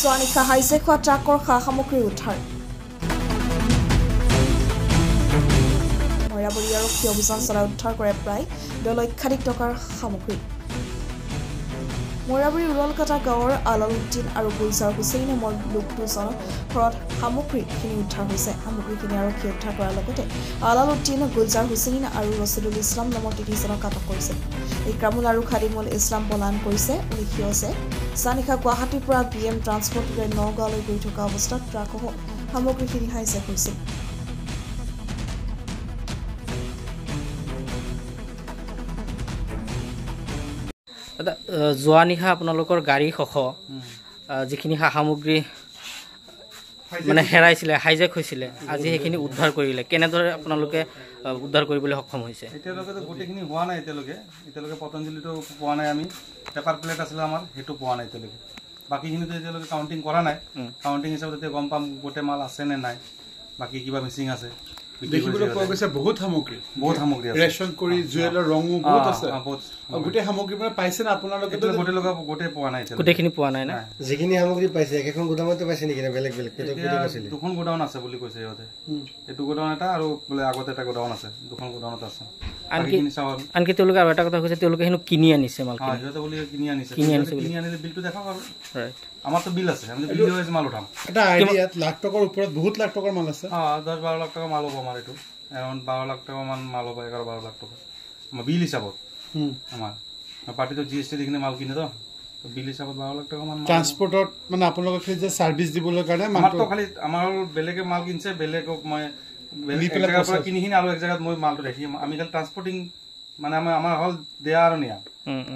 যোৱা নিশা হাইজেক হোৱা ট্ৰাকৰ সা সামগ্ৰী উদ্ধাৰ মইৰাবৰী আৰক্ষী অভিযান চলাই উদ্ধাৰ কৰে প্ৰায় 2 লক্ষাধিক টকাৰ সামগ্ৰী মইৰাবৰী উৰলকাটা গাঁৱৰ আলালউদ্দিন আৰু গুলজাৰ হুছেইন নামৰ লোক দুজনৰ ঘৰত সামগ্ৰীখিনি উদ্ধাৰ হৈছে সামগ্ৰীখিনি আৰক্ষী উদ্ধাৰ কৰাৰ লগতে আলালউদ্দিন গুলজাৰ হুছেইন আৰু ৰছিদুল ইছলাম নামৰ 3জনক আটক কৰিছে ইক্ৰামুল আৰু খাদিমুল ইছলাম পলায়ন কৰিছে উল্লেখ্য আছে জানিখা গুৱাহাটীৰ পৰা বিএম ট্ৰান্সপৰ্টৰে নগাঁৱলৈ গৈ থকা অৱস্থাত ট্ৰাকসহ সামগ্ৰীখিনি হাইজেক হৈছিল যোৱা নিশা আপোনালোকৰ গাড়ী সহ যিখিনি সা সামগ্ৰী মানে হেৰাইছিলে হাইজেক হৈছিলে আজি সেইখিনি উদ্ধাৰ কৰিলে কেনেদৰে আপোনালোকে উদ্ধাৰ কৰিবলৈ সক্ষম হৈছে এতিয়ালৈকে গোটেইখিনি হোৱা নাই এতিয়ালৈকে পতঞ্জলিটো পোৱা নাই আমি পেপাৰ প্লেট আছিলে আমাৰ সেইটো পোৱা নাই এতিয়ালৈকে বাকীখিনিতো এতিয়ালৈকে কাউণ্টিং কৰা নাই কাউণ্টিং হিচাপত এতিয়া গম পাম গোটেই মাল আছে নে নাই বাকী কিবা মিচিং আছে দেখিবলৈ পোৱা গৈছে বহুত সামগ্ৰী আছে ৰেচন কৰি জুৱেলৰ ৰঙো বহুত আছে গোটেই সামগ্ৰী মানে পাইছে না আপোনালোকে গোটেই পোৱা নাই গোটেইখিনি পোৱা নাই না যিখিনি সামগ্ৰী পাইছে এখন গোদামতে পাইছে নেকি বেলেগ বেলেগ দুখন গোডাউন আছে বুলি কৈছে সিহঁতে এইটো গোডাউন এটা আৰু বোলে আগতে এটা গোডাউন আছে দুখন গোডাউনত আছে আনকি তেওঁলোকে আৰু এটা কথা কৈছে তেওঁলোকে হেনো কিনি আনিছে মাল সিহঁতে বুলি কিনি আনিলে বিলটো দেখাওক আৰু আমাৰতো বিল আছে আমি বিল হৈ মাল উঠাম এটা আইডিয়াত লাখ টকাৰ ওপৰত বহুত লাখ টকাৰ মাল আছে 10-12 লাখ টকা মাল হ'ব আমাৰ এইটো এৰাউণ্ড 12 লাখ টকা মান মাল হ'ব 11-12 লাখ টকা আমাৰ বিল হিচাপত আমাৰ পাৰ্টিটো জিএছটি দিখিনি মাল কিনে তো বিল হিচাপত 12 লাখ টকা মান ট্ৰান্সপৰ্টত মানে আপোনালোকে যে ছাৰ্ভিচ দিবলৈ কাৰণে মালটো খালি আমাৰ বেলেগে মাল কিনছে বেলেগক মই এক জায়গাৰ পৰা কিনিখিনি আৰু এক জায়গাত মই মালটো দেখি আমি খালি ট্ৰান্সপৰ্টিং মানে আমাৰ হল দেয়া আৰু নিয়া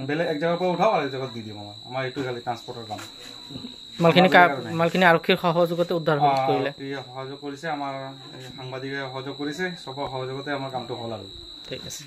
বেলেগ এক জায়গাৰ পৰা উঠাও আৰু এক জায়গাত দি দিম আমাৰ এইটো খালি ট্ৰান্সপৰ্টৰ কাম মালখিনি আৰক্ষীৰ সহযোগতে উদ্ধাৰ কৰিলে সহযোগ কৰিছে আমাৰ সাংবাদিকে সহযোগ কৰিছে চবৰ সহযোগতে আমাৰ কামটো হ'ল আৰু ঠিক আছে